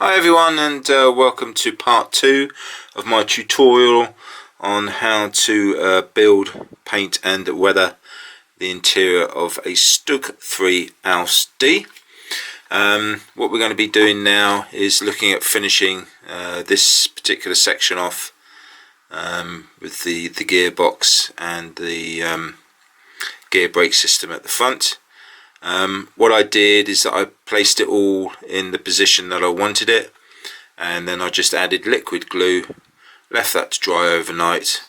Hi everyone, and welcome to part 2 of my tutorial on how to build, paint and weather the interior of a Stug III Ausf D. What we're going to be doing now is looking at finishing this particular section off with the gearbox and the gear brake system at the front. What I did is that I placed it all in the position that I wanted it, and then I just added liquid glue, left that to dry overnight,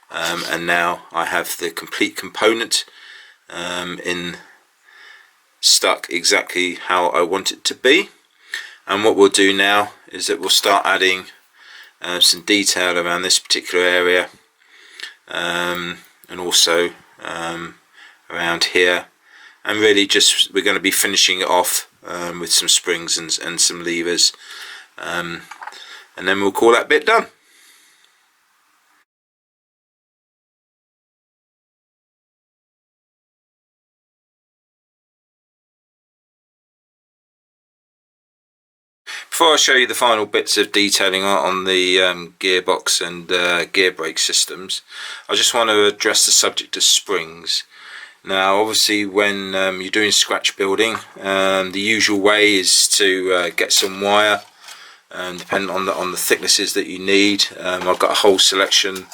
and now I have the complete component stuck exactly how I want it to be. And what we'll do now is that we'll start adding some detail around this particular area, and also around here. And really just we're going to be finishing it off with some springs and some levers, and then we'll call that bit done. Before I show you the final bits of detailing on the gearbox and gear brake systems, I just want to address the subject of springs. Now obviously when you're doing scratch building, the usual way is to get some wire, depending on the thicknesses that you need. I've got a whole selection,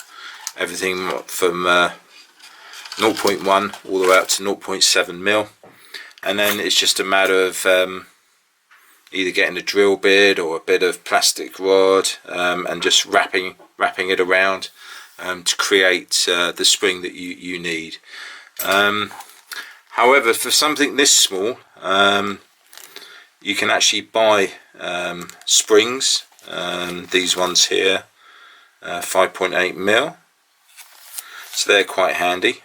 everything from 0.1 all the way up to 0.7 mil, and then it's just a matter of either getting a drill bit or a bit of plastic rod, and just wrapping it around to create the spring that you need. However, for something this small, you can actually buy springs. These ones here, 5.8 mil, so they're quite handy.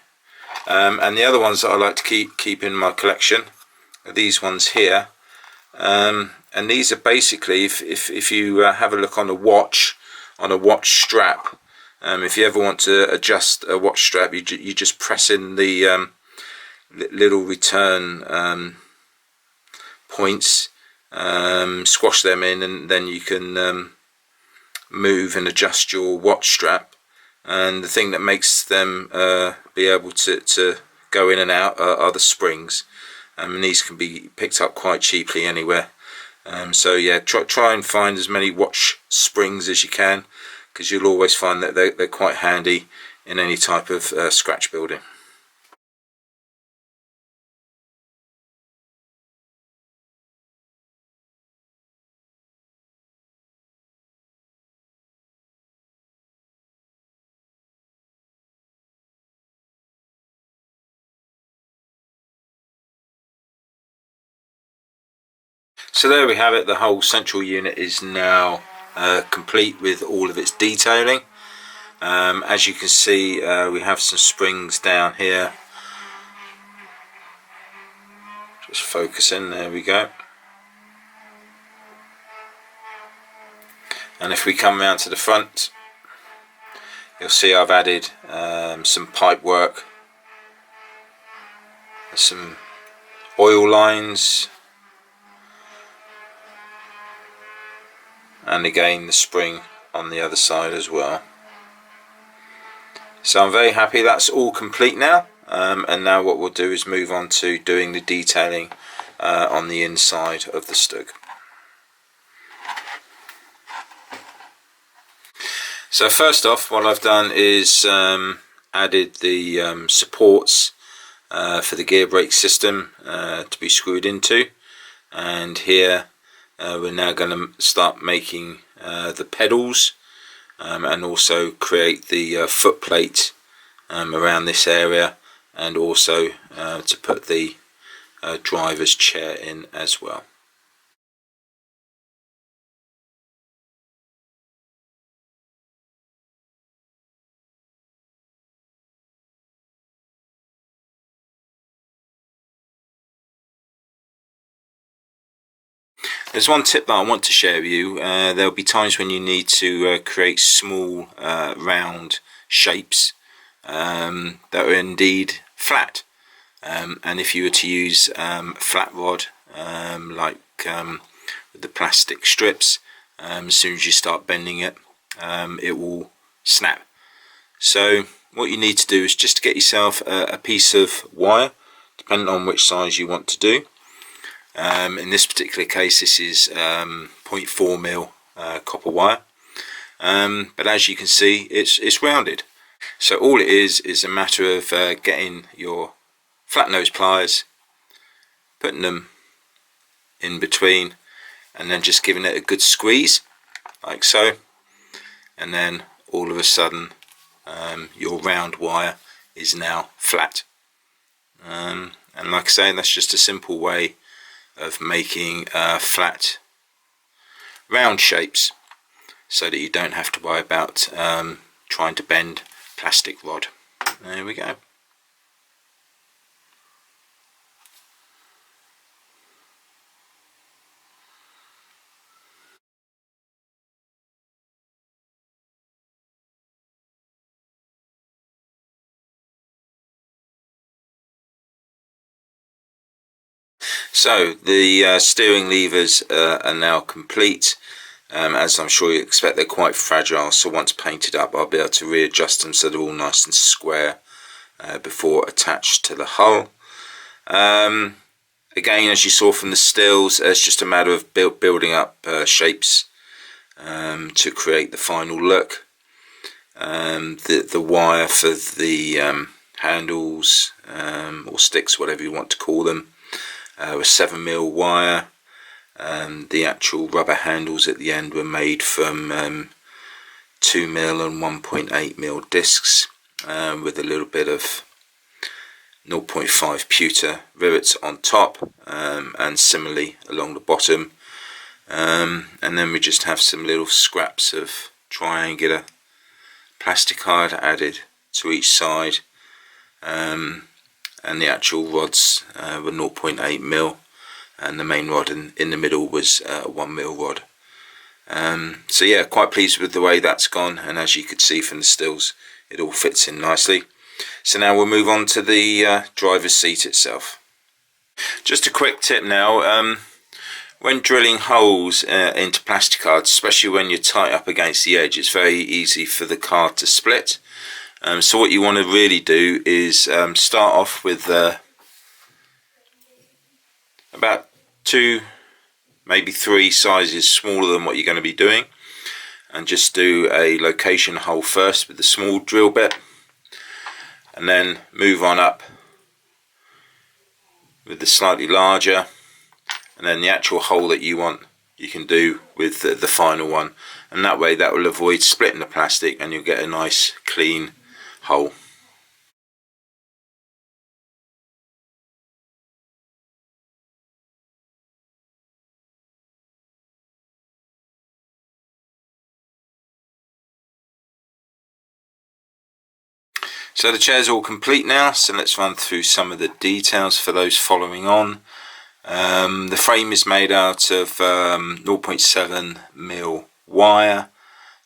And the other ones that I like to keep in my collection are these ones here. And these are basically, if you have a look on a watch strap. If you ever want to adjust a watch strap, you just press in the little return points, squash them in, and then you can move and adjust your watch strap. And the thing that makes them be able to go in and out are the springs, and these can be picked up quite cheaply anywhere. So yeah, try and find as many watch springs as you can, because you'll always find that they're quite handy in any type of scratch building. So there we have it, the whole central unit is now complete with all of its detailing. As you can see, we have some springs down here. Just focusing, there we go. And if we come round to the front, you'll see I've added some pipe work, some oil lines, and again the spring on the other side as well. So I'm very happy that's all complete now, and now what we'll do is move on to doing the detailing on the inside of the Stug. So first off, what I've done is added the supports for the gear brake system to be screwed into, and here we're now going to start making the pedals, and also create the foot plate around this area, and also to put the driver's chair in as well. There's one tip that I want to share with you. There'll be times when you need to create small round shapes that are indeed flat, and if you were to use flat rod like with the plastic strips. As soon as you start bending it, it will snap. So what you need to do is just get yourself a piece of wire, depending on which size you want to do. In this particular case, this is 0.4mm copper wire, but as you can see, it's rounded. So all it is a matter of getting your flat nose pliers, putting them in between, and then just giving it a good squeeze like so, and then all of a sudden your round wire is now flat. And like I say, that's just a simple way of making flat round shapes, so that you don't have to worry about trying to bend plastic rod. There we go. So the steering levers are now complete. As I'm sure you expect, they're quite fragile, so once painted up I'll be able to readjust them so they're all nice and square before attached to the hull. Again, as you saw from the stills, it's just a matter of building up shapes to create the final look. The wire for the handles or sticks, whatever you want to call them, was 7mm wire. The actual rubber handles at the end were made from 2mm and 1.8mm discs with a little bit of 0.5 pewter rivets on top, and similarly along the bottom. And then we just have some little scraps of triangular plastic card added to each side, and the actual rods were 0.8mm, and the main rod in the middle was a 1mm rod. So yeah, quite pleased with the way that's gone, and as you could see from the stills, it all fits in nicely. So now we'll move on to the driver's seat itself. Just a quick tip now, when drilling holes into plastic cards, especially when you're tight up against the edge, it's very easy for the card to split. So what you want to really do is start off with about 2, maybe 3 sizes smaller than what you're going to be doing, and just do a location hole first with the small drill bit, and then move on up with the slightly larger, and then the actual hole that you want you can do with the final one, and that way that will avoid splitting the plastic and you'll get a nice clean hole. So the chair's all complete now, so let's run through some of the details for those following on. The frame is made out of 0.7mm wire.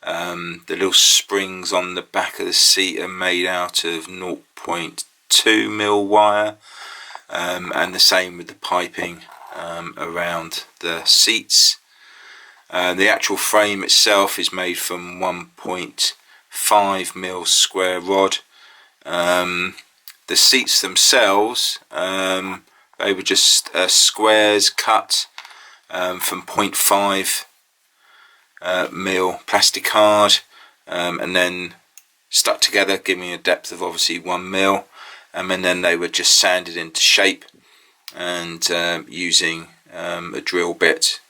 The little springs on the back of the seat are made out of 0.2mm wire, and the same with the piping around the seats. The actual frame itself is made from 1.5mm square rod. The seats themselves, they were just squares cut from 0.5mm plastic card, and then stuck together, giving a depth of obviously 1mm, and then they were just sanded into shape, and using a drill bit,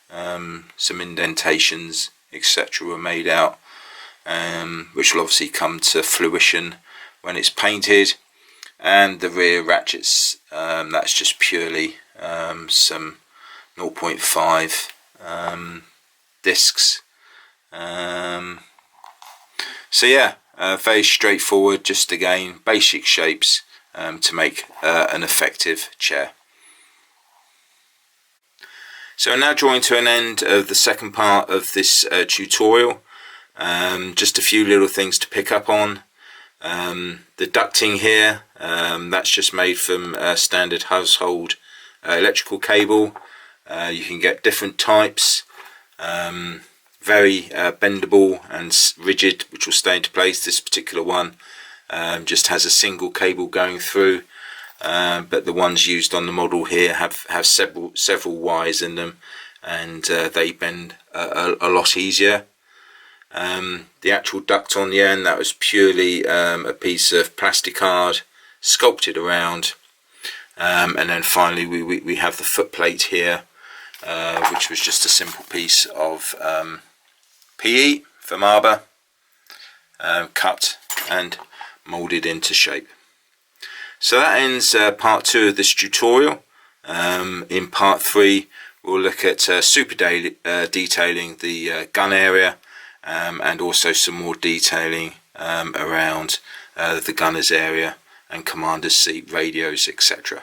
some indentations etc. were made out, which will obviously come to fruition when it's painted. And the rear ratchets, that's just purely some 0.5 discs. So yeah, very straightforward, just again basic shapes to make an effective chair. So I'm now drawing to an end of the second part of this tutorial. Just a few little things to pick up on. The ducting here, that's just made from standard household electrical cable. You can get different types. very bendable and rigid, which will stay into place. This particular one just has a single cable going through, but the ones used on the model here have several wires in them, and they bend a lot easier. The actual duct on the end, that was purely a piece of plastic card sculpted around, and then finally we have the foot plate here, which was just a simple piece of PE from arbor, cut and molded into shape. So that ends part 2 of this tutorial. In part 3 we'll look at super detailing the gun area, and also some more detailing around the gunner's area and commander's seat, radios, etc.